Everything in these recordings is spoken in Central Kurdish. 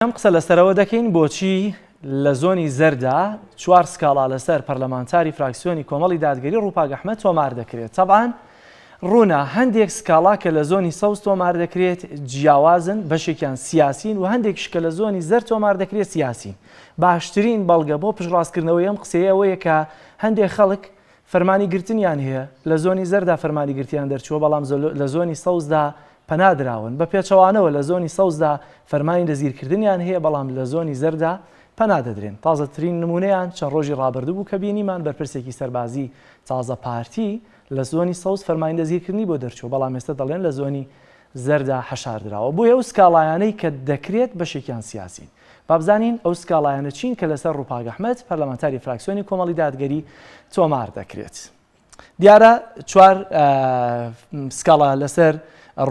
ئەم قسە لەسەرەوە دەکەین بۆچی لە زۆنی زەردا 4 سکاڵا لەسەر پەرلەمانتاری فراکسیۆنی کۆمەڵی دادگەری ڕووپاک ئەحمەد تۆمار دەکرێت. تەبعاً ڕوونا هەندێک سکاڵا کە لە زۆنی سەوز تۆمار دەکرێت جیاوازن بەشێکیان سیاسین و هەندێکش کە لە زۆنی زەر تۆمار دەکرێت سیاسین. باشترین بەڵگە بۆ پشتڕاستکردنەوەی ئەم قسەیە ئەوەیە کە هەندێک خەڵک فەرمانی گرتنیان هەیە لە زۆنی زەردا فەرمانی گرتیان دەرچووە بەڵام لە زۆنی سەوزدا پەنادراون بە پێچەوانەوە لە زۆنی سەوزدا فەرمانی دەزیرکردنیان هەیە بەڵام لە زۆنی زەردا پەنادەدرێن. تازەترین نمونەیان چەند ڕۆژی ڕابردوو بوو کە بینیمان بەرپرسێکی سەربازی تازە پارتی لە زۆنی سەوز فەرمانی دەزیرکردنی بۆ دەرچووە بەڵام ئێستا دەڵێن لە زۆنی زەردا حەشاردراوە. بۆیە ئەو سکاڵایانەی کە دەکرێت بەشێکیان سیاسین. بابزانین ئەو سکاڵایانە چین کە لەسەر ڕووپاک ئەحمەد پەرلەمانتاری فراکسیۆنی کۆمەڵی دادگەری تۆمار دەکرێت. دیارە 4 سکاڵا لەسەر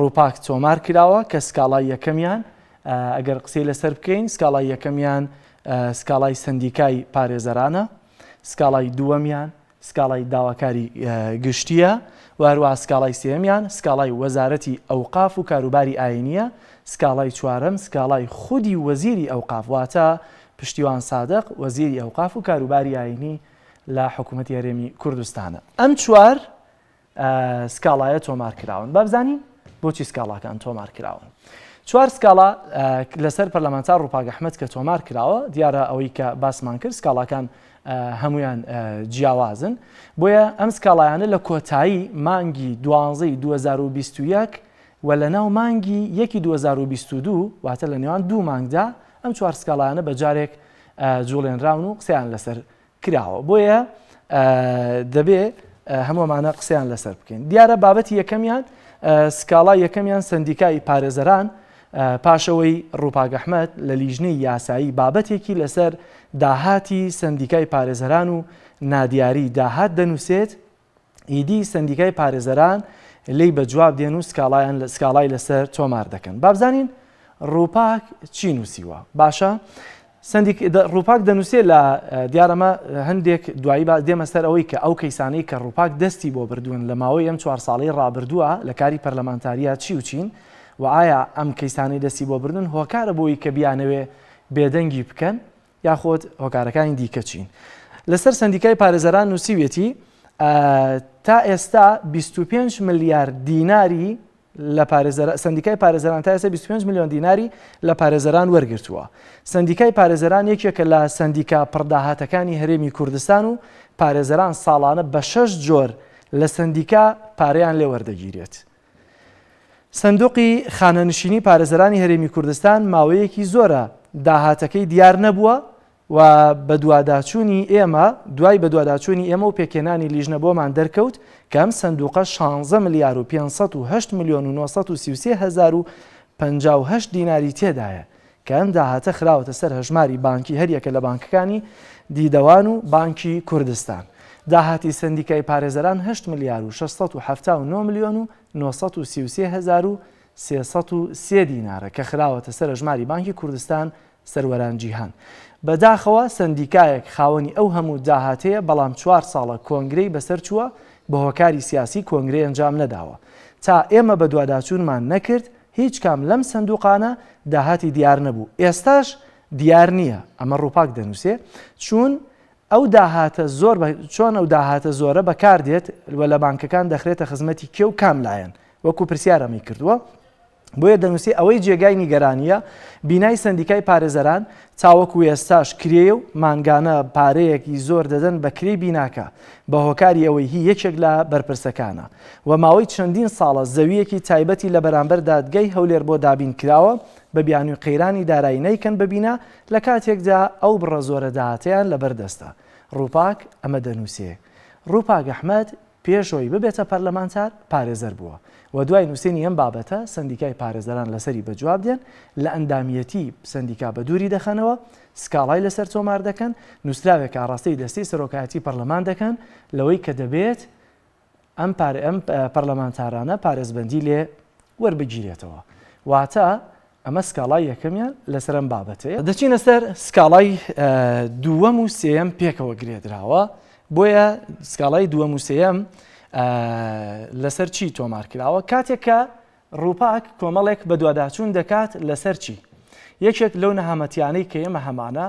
ڕووپاک تۆمار کراوە کە سکاڵای یەکەمیان ئەگەر قسەی لەسەر بکەین سکاڵای یەکەمیان سکاڵای سندیکای پارێزەرانە، سکاڵای دووەمیان سکاڵای داواکاری گشتیە، واروها سکاڵای سێمیان سکاڵای وەزارەتی ئەوقاف و کاروباری ئاینیە، سکاڵای چوارەم سکاڵای خودی وەزیری ئەوقاف واتە پشتیوان سادق وەزیری ئەوقاف و کاروباری ئاینی لە حکوومەتی هەرێمی کوردستانە. ئەم 4 سکاڵایە تۆمار کراون. بابزانین بۆچی سکاڵاکان تۆمار کراون. 4 سکاڵا لەسەر پەرلەمانتار ڕووپاک ئەحمەد کە تۆمار کراوە دیارە ئەوەی کە باسمان کرد سکاڵاکان هەمویان جیاوازن. بۆیە ئەم سکاڵایانە لە کۆتایی مانگی 12ی 2021 و لە ناو مانگی 1ی 2022 واتە لە نێوان 2 مانگدا ئەم 4 سکاڵایانە بەجارێک جوڵێنراون و قسەیان لەسەر کراوە. بۆیە دەبێ هەموومانە قسەیان لەسەر بکەین. دیارە بابەتی یەکەمیان سکاڵای یەکەمیان سندیکای پارێزەران پاشەوەی ڕووپاک ئەحمەد لە لیژنەی یاسایی بابەتێکی لەسەر داهاتی سندیکای پارێزەران و نادیاری داهات دەنووسێت ئیدی سندیکای پارێزەران لی بە جواب دێن و سکاڵای لەسەر تۆمار دەکەن. بابزانین ڕووپاک چی نووسیوە؟ باشە ڕووپاک دەنووسێت لە دیارەمە هەندێک دوایی دێمە سەر ئەوەی کە ئەو کەیسانەی کە ڕووپاک دەستی بۆ بردوون لە ماوەی ئەم 4 ساڵەی ڕابردووە لە کاری پەرلەمانتاریە چی و چین و ئایا ئەم کەیسانەی دەستی بۆ بردون هۆکارە بۆی کە بیانەوێ بێدەنگی بکەن یاخۆت هۆکارەکانی دیکە چین. لەسەر سندیکای پارێزەران نووسیوێتی تا ئێستا 25 ملیار دیناری لە سندیکای پارێزەران تا ئێستا 25 میلیۆن دیناری لە پارێزەران وەرگرتووە. سندیکای پارێزەران یەکێکە لە سندیکا پڕداهاتەکانی هەرێمی کوردستان و پارێزەران ساڵانە بە 6 جۆر لە سندیکا پارەیان لێ وەردەگیرێت. سندوقی خانەنشینی پارێزەرانی هەرێمی کوردستان ماوەیەکی زۆرە داهاتەکەی دیار نەبووە و بە دواداچوونی ئێمە دوای بە دواداچوونی ئێمە و پێکێنانی لیژنە بۆمان دەرکەوت کە ئەم سندوقە 16 ملیار و 508 میلیۆن و 933 هەزار و 58 دیناری تێدایە کە ئەم داهاتە خراوەتە سەر هەژماری بانکی هەریەکە لە بانکەکانی دیدەوان و بانکی کوردستان. داهاتی سندیکای پارێزەران 8 ملیار و 679 میلیۆن و 933 هەزار و 303 دینارە کە خراوەتە سەر هەژماری بانکی کوردستان سەروەران جیهان. بەداخەوە سندیکایەک خاوەنی ئەو هەموو داهاتەیە بەڵام 4 ساڵە کۆنگرەی بەسەر چووە بە هۆکاری سیاسی کۆنگرەی ئەنجام نەداوە. تا ئێمە بە دواداچوونمان نەکرد هیچ کام لەم سندوقانە داهاتی دیار نەبوو. ئێستاش دیار نییە ئەمە ڕووپاک دەنووسێ چون ئەو داهاتە زۆر چۆن ئەو داهاتە زۆرە بەکاردێت لە بانکەکان دەخرێتە خزمەتی کێ و کام لایەن وەکو پرسیارەمی کردووە. بۆیە دەنووسی ئەوەی جێگای نیگەرانیە بینای سندیکای پارێزەران تاوەکو ئێستاش کرێ و مانگانە پارەیەکی زۆر دەدەن بە کرێ بیناکە بە هۆکاری ئەوەی هی یەکێک لە بەرپرسەکانە و ماوەی چەندین ساڵە زەویەکی تایبەتی لە بەرامبەر دادگای هەولێر بۆ دابین کراوە بە بیانوی قەیرانی دارایی نەیکەن ببینە لە کاتێکدا ئەو بڕە زۆرە داهاتیان لەبەردەستە. ڕووپاک ئەمە دەنووسێ. ڕووپاک ئەحمەد پێشەوەی ببێتە پەرلەمانتار پارێزەر بووە و دوای نووسینی ئەم بابەتە سندیکای پارێزەران لەسەری بەجواب دێن لە ئەندامیەتی سندیکا بە دووری دەخەنەوە سکاڵای لەسەر تۆمار دەکەن نووسراوێک ئاڕاستەی دەستەی سەرۆکایەتی پەرلەمان دەکەن لەوەی کە دەبێت ئەم پەرلەمانتارانە پارێزبەندی لێ وەربگیرێتەوە. واتە ئەمە سکاڵای یەکەمیان لەسەر ئەم بابەتەیە. دەچینە سەر سکاڵای دووەم و سێەم پێکەوە گرێدراوە. بۆیە سکاڵای دووەم و سێەم لەسەر چی تۆمار کراوە کاتێک کە ڕووپاک کۆمەڵێک بە دواداچوون دەکات لەسەر چی یەکێک لەو نەهامەتیانەی کە ئێمە هەمانە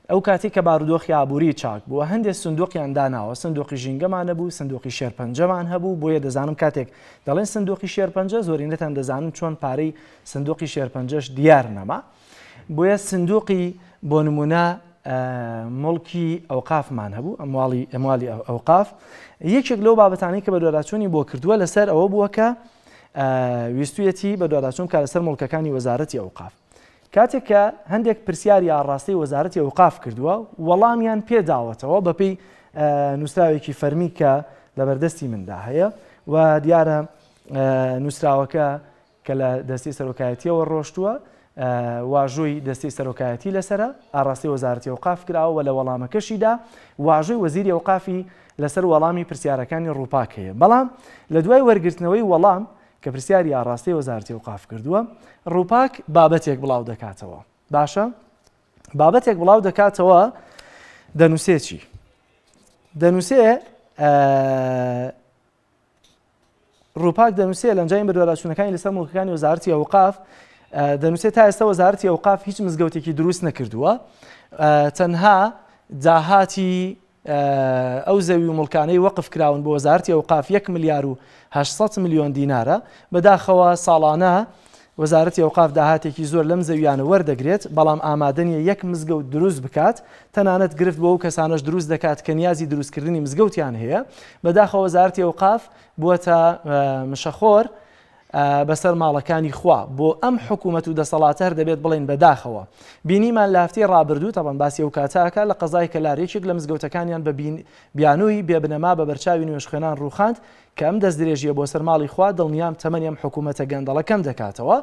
ئەو کاتی کە بارودۆخی ئابووری چاک بووە هەندێک سندوقیان داناوە سندوقی ژینگەمان هەبوو سندوقی شێرپەنجەمان هەبوو بۆیە دەزانم کاتێک دەڵێن سندوقی شێرپەنجە زۆرینەتان دەزانم چۆن پارەی سندوقی شێرپەنجەش دیار نەما بۆیە سندوقی بۆ نمونە مڵکی ئەوقافمان هەبوو ئەموالی ئەوقاف یەکێک لەو بابەتانەی کە بە دوواداچوونی بۆ کردووە لەسەر ئەوە بووە کە ویستویەتی بە دوواداچوون کە لەسەر مڵکەکانی وەزارەتی ئەوقاف کاتێک کە هەندێک پرسیاری ئاڕاستی وەزارەتی ئەوقاف کردووە وەڵامیان پێداوەتەوە بەپێی نووسراوێکی فەرمی کە لەبەردەستی مندا هەیە و دیارە نووسراوەکە کە لە دەستی سەرۆکایەتیەوە ڕۆشتووە واژۆی دەستی سەرۆکایەتی لەسەرە ئاڕاستی وەزارەتی ئەوقاف کراوە لە وەڵامەکەشیدا واژۆی وەزیری ئەوقافی لەسەر وەڵامی پرسیارەکانی ڕووپاک هەیە بەڵام لە دوای وەرگرتنەوەی وەڵام کە پرسیاری ئاڕاستی وەزارەتی ئەوقاف کردووە ڕووپاک بابەتێک بڵاو دەکاتەوە باشە بابەتێک بڵاو دەکاتەوە دەنووسێ چی دەنووسێ ڕووپاک دەنووسێ لەنجاین بەدواداچوونەکانی لەسەر مڵکەکانی وەزارەتی ئەوقاف دەنووسێت تا ئێستا وەزارەتی ئەوقاف هیچ مزگەوتێکی دروست نەکردووە تەنها داهاتی ئەو زەوی و مڵکانەی وەقف کراون بۆ وەزارەتی ئەوقاف 1 ملیار و 800 میلیۆن دینارە بەداخەوە ساڵانە وەزارەتی ئەوقاف داهاتێکی زۆر لەم زەویانە وەردەگرێت بەڵام ئامادەنیە یەک مزگەوت دروست بکات تەنانەت گرفت بۆ ئەو کەسانەش دروست دەکات کە نیازی دروستکردنی مزگەوتیان هەیە بەداخەوە وەزارەتی ئەوقاف بووەتە مشەخۆر بەسەر ماڵەکانی خوا بۆ ئەم حکوومەت و دەسەڵاتە هەر دەبێت بڵێن بەداخەوە بینیمان لە هەفتەی ڕابردوو تاوان باسی ئەو کاتاکە لە قەزای کەلارێکێک لە مزگەوتەکانیان بە بیانووی بێبنەما بە بەرچاوی نوێژخوێنان ڕووخاند کە ئەم دەست درێژیە بۆ سەر ماڵی خوا دڵنیام تەمەنی ئەم حکوومەتە گەندەڵەکەم دەکاتەوە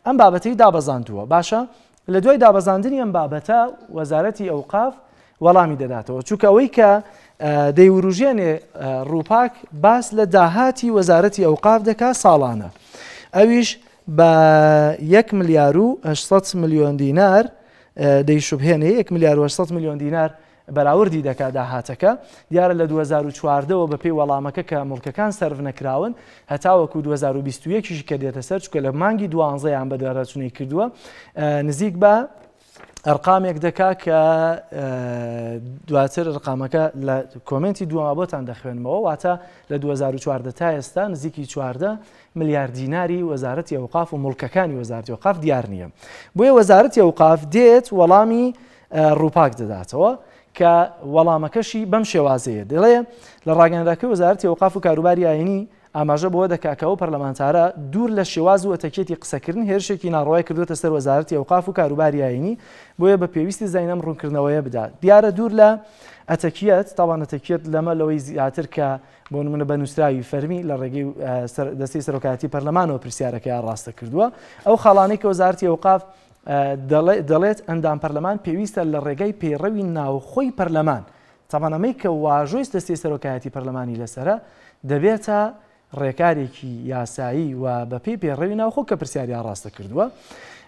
ئەم بابەتەی دابەزاندووە باشە لە دوای دابەزاندنی ئەم بابەتە وەزارەتی ئەوقاف وەڵامی دەداتەوە چونکە ئەوەی کە دەیوروژێنێ ڕووپاک باس لە داهاتی وەزارەتی ئەوقاف دەکات ساڵانە ئەویش بە 1 ملیار و 800 میلیۆن دینار دەیشوبهێنێ 1 ملیار و 800 میلیۆن دینار بەراوردی دەکات داهاتەکە دیارە لە 2014ەوە بەپێی وەڵامەکە کە مڵکەکان سەرف نەکراون هەتاوەکو 2021 کە دێتە سەر چکە لە مانگی 12یان بە دوواداچوونی کردووە نزیک بە ئەرقامێک دەکا کە دواتر ڕقامەکە لە کۆمنتی دووەما بۆتان دەخوێنمەوە واتە لە 2014 تا ئێستا نزیکی 14 ملیار دیناری وەزارەتی ئەوقاف و مڵکەکانی وەزارەتی ئەوقاف دیار نییە بۆیە وەزارەتی ئەوقاف دێت وەڵامی ڕووپاک دەداتەوە کە وەڵامەکەشی بەم شێوازەیە دەڵێ لە ڕاگەندراکەی وەزارەتی ئەوقاف و کاروباری ئاینی ئاماژە بۆ دەکاکەوە پەرلەمانتارە دوور لە شێواز و ئەتەکێتی قسەکردن هێرشێکی ناڕەوای کردوێتە سەر وەزارەتی ئەوقاف و کاروباری ئاینی بۆیە بە پێویستی زینەم ڕوونکردنەوەیە بدات دیارە دوور لە ئەتەکیەت تاوان ئەتەکیەت لەمە لەوەی زیاتر کە بۆ نمونە بە نووسراوی فەرمی لە ڕێگەی دەستی سەرۆکایەتی پەرلەمانەوە پرسیارەکەی ڕاستە کردووە ئەو خاڵانەی کە وەزارەتی ئەوقاف دەڵێت ئەندام پەرلەمان پێویستە لە ڕێگەی پەیڕەوی ناوخۆی پەرلەمان تاوانەمەی کە واژۆی دەستی سەرۆکایەتی پەرلەمانی لەسرە دەبێتە ڕێکارێکی یاسایی و بەپێی پێڕەوی ناوخۆ کە پرسیاریان ڕاستە کردووە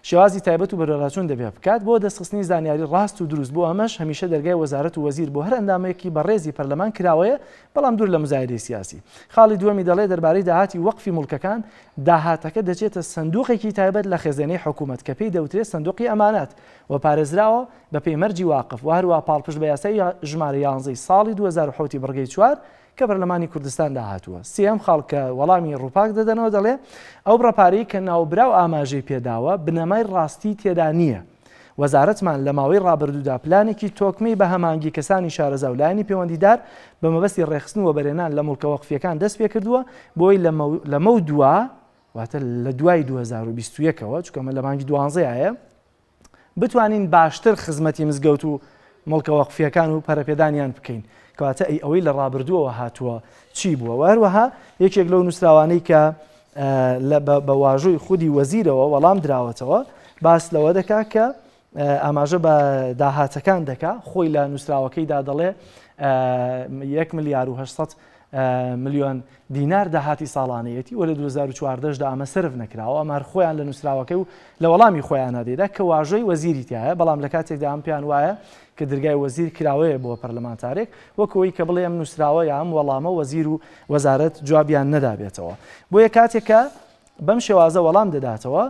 شێوازی تایبەت و بەرەڵاچوون دەبێت بکات بۆ دەستخستنی زانیاری ڕاست و دروست بۆ ئەمەش هەمیشە دەرگای وەزارەت و وەزیر بۆ هەر ئەندامەیەکی بەڕێزی پەرلەمان کراوەیە بەڵام دوور لە مزایدەی سیاسی خاڵی دووەمی دەڵێ دەربارەی داهاتی وەقفی مڵکەکان داهاتەکە دەچێتە سندوقێکی تایبەت لە خێزانەی حکوومەت کە پێی دەوترێت سندوقی ئەمانات و پارێزراوە بە پێی مەرجی واقف و هەروە پاڵپشت بە یاسای ژمارە 11 ساڵی 2007 بڕگەی 4 کە پەرلەمانی کوردستان داهاتووە سێم خاڵکە وەڵامی ڕووپاک دەدەنەوە دەڵێ ئەو بڕەپارەی کە ناوبراو ئاماژەی پێداوە بنەمای ڕاستی تێدا نییە وەزارەتمان لە ماوەی ڕابردوودا پلانێکی تۆکمەی بە هەمانگی کەسانی شارەزا و لایەنی پەیوەندیدار بە مەبەستی ڕێخستن و بەرهێنان لە مڵکە وەقفیەکان دەست پێ کردووە بۆی لەمە دووە واتە لە دوای 2021ەوە چونکە لە مانگی 12 بتوانین باشتر خزمەتی مزگەوت و مڵکە وەقفیەکان و پەرەپێدانیان بکەین کەواتە ئەوەی لە ڕابردووەوە هاتووە چی بووە وهروەها یەکێک لەو نووسراوانەی کە بە واژۆی خودی وەزیرەوە وەڵام دراوەتەوە باس لەوە دەکا کە ئاماژە بە داهاتەکان دەکا خۆی لە نووسراوەکەیدا دەڵێ 1 ملیار و 800 میلیۆن دینار داهاتی ساڵانەیەتی و لە 2014دا ئەمە سرف نەکراوە ئەمار خۆیان لە نووسراوەکەی و لە وەڵامی خۆیان نادێدا کە واژۆی وەزیری تایە بەڵام لە کاتێکدا ئەم پیان وایە کە دەرگای وەزیر کراوەیە بۆ پەرلەمانتارێک وەکەوەی کە بڵێ ئەم نووسراوە یا ئەم وەڵامە وەزیر و وەزارەت جوابیان نەدابێتەوە بۆیە کاتێکە بەم شێوازە وەڵام دەداتەوە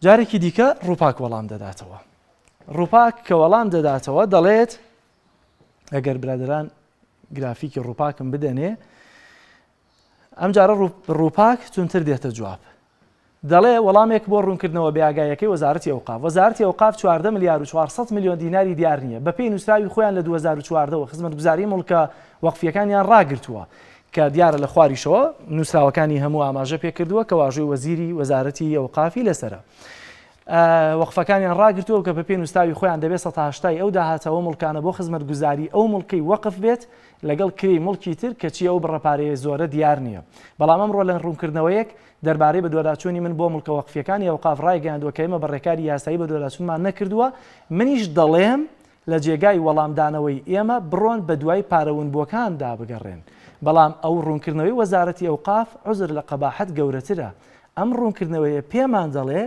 جارێکی دیکە ڕووپاک وەڵام دەداتەوە. ڕووپاک کە وەڵام دەداتەوە دەڵێت ئەگەر برادران گرافیکی ڕووپاکم بدەنێ ئەم جارە ڕووپاک چونتر دێتە جواب. دەڵێ وەڵامێک بۆ ڕوونکردنەوە بێئاگایەکەی وەزارەتی ئەوقاف. وەزارەتی ئەوقاف 14 ملیار و 400 میلیۆن دیناری دیار نییە. بە پێی نووسراوی خۆیان لە 2014ەوە خزمەتگوزاری مڵکە وەقفیەکانیان ڕاگرتووە کە دیارە لە خواریشەوە نووسراوەکانی هەموو ئاماژە پێکردووە کە واژۆی وەزیری وەزارەتی ئەوقافی لەسرە. وەقفەکانیان ڕاگرتووە کە بە پێی نووسراوی خۆیان دەبێت 180 ئەو داهاتەوە مڵکانە بۆ خزمەتگوزاری ئەو مڵکەی وەقف بێت لەگەڵ کری مڵکی تر کە چی ئەو بڕەپارەیە زۆرە دیار نییە. بەڵام ئەمڕۆ لە ڕوونکردنەوەیەک دەربارەی بەدواداچوونی من بۆ مڵکە وەقفیەکانی ئەوقاف ڕایگەیاندووە کە ئێمە بەڕێکاری یاسایی بەدواداچوونمان نەکردووە. منیش دەڵێم لە جێگای وەڵامدانەوەی ئێمە بڕۆن بە دوای پارەونبووەکان دابگەڕێن. بەڵام ئەو ڕوونکردنەوەی وەزارەتی ئەوقاف عوزر لە قەباحەت گەورەترە. ئەم ڕوونکردنەوەیە پێمان دەڵێ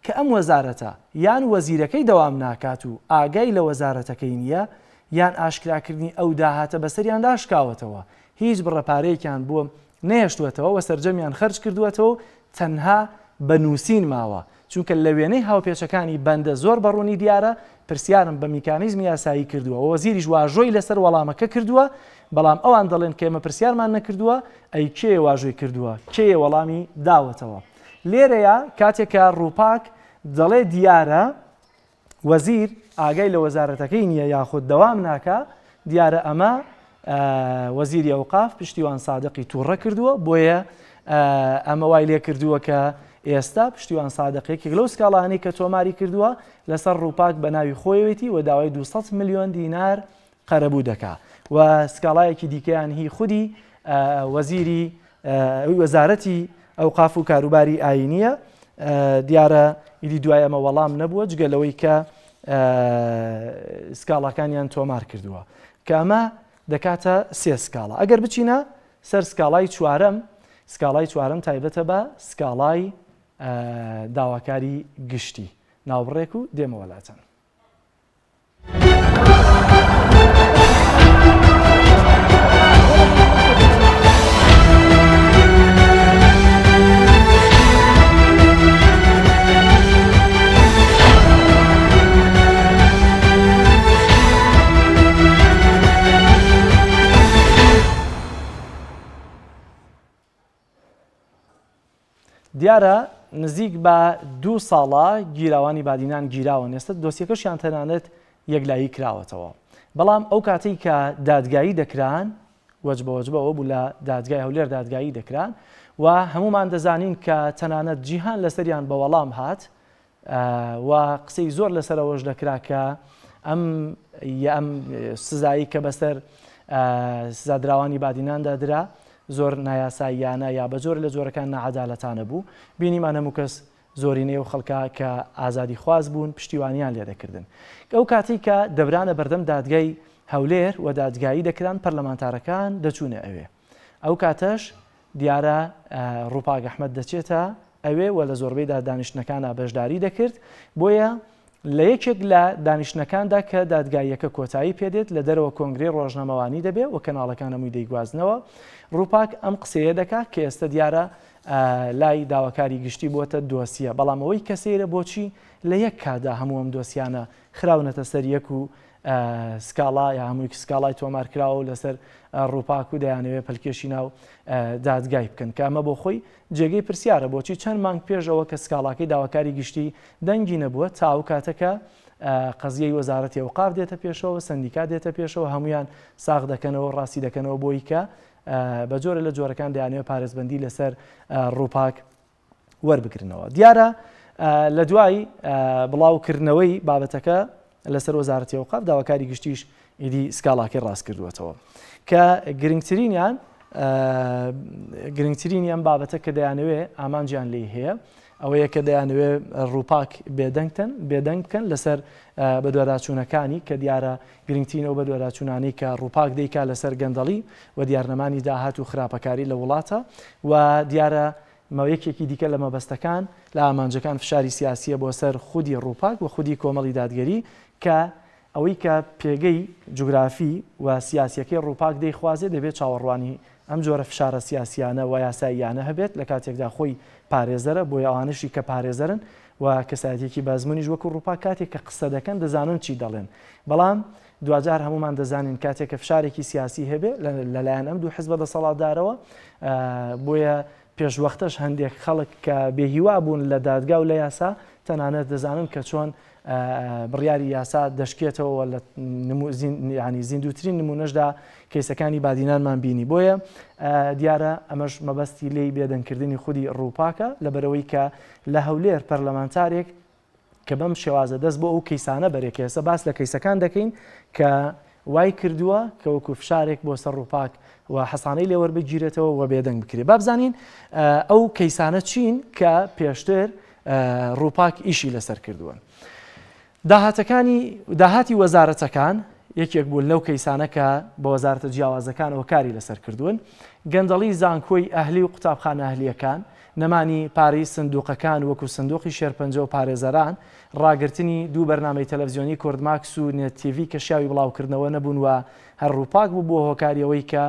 کە ئەم وەزارەتە یان وەزیرەکەی دەوام ناکات و ئاگای لە وەزارەتەکەی نییە یان ئاشکراکردنی ئەو داهاتە بەسەریان داشکاوەتەوە. هیچ بڕەپارەیەکیان بۆ نێشتوێتەوە و سەرجەمیان خەرج کردوێتەوە تەنها بە نووسین ماوە. چونکە لە وێنەی هاوپێچەکانی بەندە زۆر بەڕوونی دیارە پرسیارم بە میکانیزمی یاسایی کردووە. وەزیریش واژۆی لەسەر وەڵامەکە کردووە. بەڵام ئەوان دەڵێن کە ئێمە پرسیارمان نەکردووە ئەی کێ واژۆی کردووە کێ وەڵامی داوەتەوە. لێرەیە کاتێکە ڕووپاک دەڵێ دیارە وەزیر ئاگای لە وەزارەتەکەی نییە یاخود دەوام ناکە دیارە ئەمە وەزیری ئەوقاف پشتیوان سادقی تووڕە کردووە. بۆیە ئەمە وای لێ کردووە کە ئێستا پشتیوان سادقێکی لەو سکاڵانەی کە تۆماری کردووە لەسەر ڕووپاک بە ناوی خۆیەوەتی و داوای 200 میلیۆن دینار قەرەبوو دەکا و سکاڵایەکی دیکەیان هی خودی وەزیری وەزارەتی ئەوقاف و کاروباری ئاینیە. دیارە ئیدی دوای ئەمە وەڵام نەبووە جگە لەوەی کە سکاڵاکانیان تۆمار کردووە کە ئەمە دەکاتە سێ سکاڵە. ئەگەر بچینە سەر سکاڵای چوارەم، سکاڵای چوارەم تایبەتە بە سکاڵای داواکاری گشتی. ناوبڕێک و دێمە وڵاتان. دیارە نزیک بە 2 ساڵە گیراوانی بادینان گیراوە. ئێستا دۆسیەکەشیان تەنانەت یەکلایی کراوەتەوە. بەڵام ئەو کاتەی کە دادگایی دەکران وەج بە وەجبەوە بوو لە دادگای هەولێر دادگایی دەکران و هەمومان دەزانین کە تەنانەت جیهان لەسەریان بە وەڵام هات و قسەی زۆر لەسەرەوەش دەکرا کە ئەم سزایی کە بەسەر سزادراوانی بادیناندا درا زۆر نایاساییانە یا بە جۆر لە جۆرەکان نەعەدالەتانە بوو. بینیمان هەموو کەس زۆرینەی و خەڵکا کە ئازادی خواز بوون پشتیوانیان لێ دەکردن. ئەو کاتی کە دەبرانە بەردەم دادگای هەولێر و دادگایی دەکران پەرلەمانتارەکان دەچوونە ئەوێ. ئەو کاتەش دیارە ڕووپاک ئەحمەد دەچێتە ئەوێ و لە زۆربەی دانیشتنەکانە بەشداری دەکرد. بۆیە لە یەکێک لە دانیشتنەکاندا کە دادگاییەکە کۆتایی پێدێت لە دەرەوە کۆنگرێ ڕۆژنامەوانی دەبێت و کەناڵەکان هەمووی دەیگوازنەوە. ڕووپاک ئەم قسەیە دەکات کە ئێستا دیارە لای داواکاری گشتی بۆتە دۆسیە. بەڵام ئەوەی کەسێرە بۆچی لە یەک کادا هەموو ئەم دۆسیانە خراونەتە سەر یەک و سکاڵا یا هەمووی سکاڵای تۆمار کراوە و لەسەر ڕووپاک و دەیانەوێت پەلکێشی ناو دادگای بکەن کە ئەمە بۆ خۆی جێگەی پرسیارە بۆچی چەند مانگ پێشەوە کە سکاڵاکەی داواکاری گشتی دەنگی نەبووە تا ئەو کاتەکە قەزیەی وەزارەتی ئەوقاف دێتە پێشەوە سندیکا دێتە پێشەوە هەمویان ساغ دەکەنەوە ڕاستی دەکەنەوە بۆی کە بە جۆرە لە جۆرەکان دەیانەوێت پارێزبەندی لەسەر ڕووپاک وەربگرنەوە. دیارە لە دوای بڵاوکردنەوەی بابەتەکە لەسەر وەزارەتی ئەوقاف داواکاری گشتیش ئیدی سکاڵاکەی ڕاست کردووەتەوە کە گرنگترینیان بابەتە کە دەیانەوێت ئامانجیان لێ هەیە ئەوەیە کە دەیانەوێت ڕووپاک بێدەنگ بکەن لەسەر بەدواداچوونەکانی کە دیارە گرنگترینەوە بەدواداچوونانی کە ڕووپاک دەیکا لەسەر گەندەڵی و دیارنەمانی داهات و خراپەکاری لە وڵاتە و دیارە ماوەیەکێکی دیکە لە مەبەستەکان لە ئامانجەکان فشاری سیاسیە بۆ سەر خودی ڕووپاک و خودی کۆمەڵی دادگەری کە ئەوەی کە پێگەی جوگرافی و سیاسیەکەی ڕووپاک دەیخوازێ دەبێت چاوەڕوانی ئەم جۆرە فشارە سیاسیانە و یاساییانە هەبێت لە کاتێکدا خۆی پارێزەرە بۆی ئەوانشی کە پارێزەرن و کەسایەتێکی بازمونیش وەکو ڕووپاک کاتێک کە قسە دەکەن دەزانن چی دەڵێن بەڵام دوجار هەمومان دەزانین کاتێک کە فشارێکی سیاسی هەبێ لەلایەن ئەم دوو حیزبە دەسەڵاتدارەوە بۆیە پێشوەختەش هەندێک خەڵک کە بێهیوا بوون لە دادگا و لە یاسا تەنانەت دەزانن کە چۆن بڕیاری یاسا دەشکێتەوە لە زیندوترین نمونەشدا کەیسەکانی بادینانمان بینی بۆیە دیارە ئەمەش مەبەستی لێی بێدەنگکردنی خودی ڕووپاکە لەبەرەوەی کە لە هەولێر پەرلەمانتارێک کە بەم شێوازە دەست بۆ ئەو کەیسانە بەرێک ئێستا باس لە کەیسەکان دەکەین کە وای کردووە کە وەکو فشارێک بۆ سەر ڕووپاک و حەسانەی لێوەربگیرێتەوە و بێدەنگ بکرێت با بزانین ئەو کەیسانە چین کە پێشتر ڕووپاک ئیشی لەسەر کردووە داهاتی وەزارەتەکان یەکێک بوو لەو کەیسانە کە بە وەزارەتە جیاوازەکانەوە کاری لەسەر کردوون گەندەڵی زانکۆی ئەهلی و قوتابخانە ئەهلیەکان نەمانی پارەی سندوقەکان وەکو سندوقی شێرپەنجە و پارێزەران ڕاگررتنی دوو بەرنامەی تەلەڤیزیۆنی کوردماکس و نێتیڤ کە شیاوی بڵاوکردنەوە نەبوون و هەر ڕووپاک بوو بۆ هۆکاریەوەی کە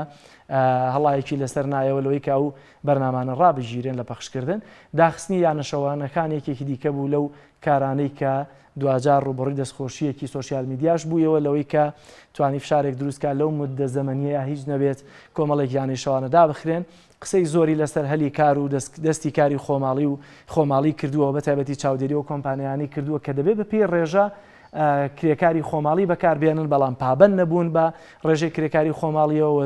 هەڵایەکی لەسەر نایەوە لەوەی کە ئەو بەرنامانە ڕابژیرێن لە پەخشکردن داخستنی یانەشەوانەکان یەکێکی دیکە بوو لەو کارانەی کە دوجار ڕوبڕی دەستخۆشیەکی سوسیال میدیاش بوویەوە لەوەی کە توانی فشارێک دروستکە لەو مدە زەمەنیە هیچ نەبێت کۆمەڵێک یانەشەوانەدا بخرێن قسەی زۆری لەسەر هەلی کار و دەستی کاری خۆماڵی کردووە بە تایبەتی چاودێری و کۆمپانیانی کردووە کە دەبێت بە پێی ڕێژە کرێکاری خۆماڵی بەکاربێنن بەڵام پابەند نەبوون بە ڕێژەی کرێکاری خۆماڵیەوە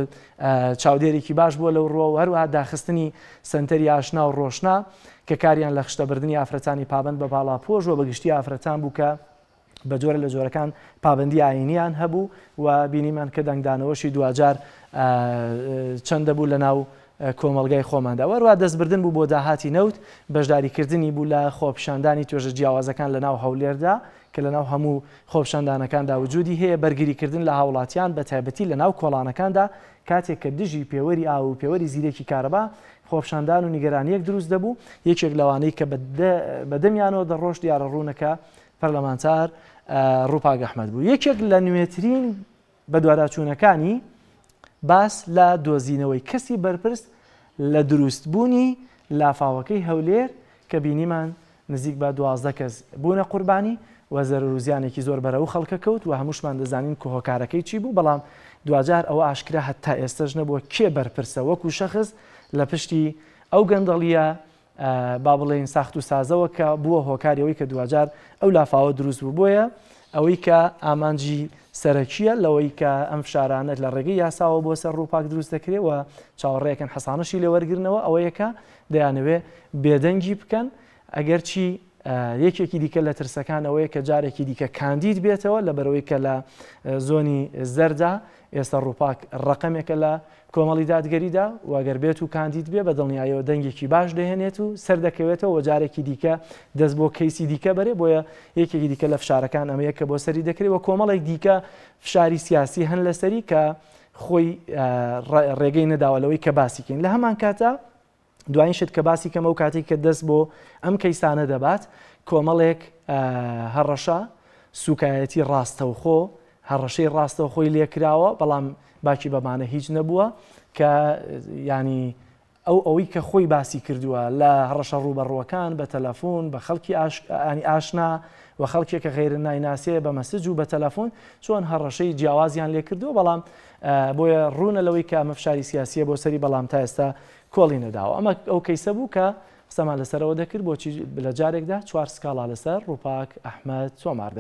چاودێرێکی باش بووە لەو ڕۆ و هەروەها داخستنی سنتەری ئاشنا و ڕۆشنا کە کاریان لە خشتەبردننی ئافرەتانی پابند بە باڵاپۆش و بەگشتی ئافرەتان بوو کە بە جۆرە لە جۆرەکان پابندی ئاینیان هەبوو و بینیمان کە دەنگدانەوەشی دوجار چەندە بوو لە ناو کۆمەلگای خۆماندا وەروە دەستبردن بوو بۆ داهاتی نەوت بەشداریکردنی بوو لە خۆپیشاندانی توێژە جیاوازەکان لە ناو هەولێردا کە لە ناو هەموو خۆپیشاندانەکاندا وجودی هەیە بەرگریکردن لە هاوڵاتیان بە تایبەتی لە ناو کۆڵانەکاندا کاتێک کە دژی پێوەری ئاو و پێوەری زیرێکی کارەبا خۆپیشاندان و نیگەرانیەک دروست دەبوو یەکێک لەوانەی کە بەدەمیانەوە دەڕۆشت دیارە ڕوونەکە پەرلەمانتار ڕووپاک ئەحمەد بوو یەکێک لە نوێترین بەدواداچوونەکانی باس لە دۆزینەوەی کەسی بەرپرس لە دروستبوونی لافاوەکەی هەولێر کە بینیمان نزیک بە 12 کەس بوونە قوربانی و زەرروزیانێکی زۆر بەرەو خەڵکە کەوت و هەمووشمان دەزانین کە هۆکارەکەی چی بوو بەڵام دوجار ئەوە ئاشکرا هەتا ئێستاش نەبووە کێ بەرپرسە وەکو شەخص لە پشتی ئەو گەندەڵیە با بڵێن ساخت و سازەوە کە بووە هۆکاریەوەی کە دوجار ئەو لافاوە دروست بوو بۆیە ئەوەی کە ئامانجی سەرەکیە لەوەی کە ئەم فشارانەت لە ڕێگەی یاساوە بۆ سەر ڕووپاک دروست دەکرێت و چاوەڕێیەکەن حەسانەشی لێوەرگرنەوە ئەوەیەکە دەیانەوێ بێدەنگی بکەن ئەگەر چی یەکێکی دیکە لە ترسەکان ئەوەیە کە جارێکی دیکە کاندید بێتەوە لە بەرەوەی کە لە زۆنی زەردا ئێستا ڕووپاک ڕقەمێکە لە کۆمەڵی دادگەریدا و ئەگەر بێت و کاندید بێ بە دڵنیاییەوە دەنگێکی باش دەهێنێت و سەر دەکەوێتەوە و جارێکی دیکە دەست بۆ کەیسی دیکە بەرێ بۆیە یەکێکی دیکە لە فشارەکان ئەمەیە کە بۆ سەری دەکرێت و کۆمەڵێک دیکە فشاری سیاسی هەن لەسەری کە خۆی ڕێگەی نەداوەلەوەی کە باسیکەین لە هەمان کاتە دوایین شت کە باسی کەمە و کاتێک کە دەست بۆ ئەم کەیسانە دەبات کۆمەڵێک هەڕەشە سوکایەتی ڕاستەوخۆ هەڕەشەی ڕاستەوخۆی لێکراوە بەڵام باکی بەمانە هیچ نەبووە کە ینی ئەوەی کە خۆی باسی کردووە لە هەڕەشە ڕوبەڕوەکان بە تەلەفۆن بە خەڵکی ئاشنا و خەڵکێک کە غێر نایناسێ بە مەسج و بە تەلەفۆن چۆن هەڕەشەی جیاوازیان لێ کردووە بەڵام بۆیە ڕوونە لەوەی کە ئەمە فشاری سیاسیە بۆ سەری بەڵام تا ئێستا کۆڵی نەداوە ئەمە ئەو کەیسە بوو کە قسەمان لەسەرەوە دەکرد بۆچی لە جارێکدا 4 سکاڵا لەسەر ڕووپاک ئەحمەد تۆمار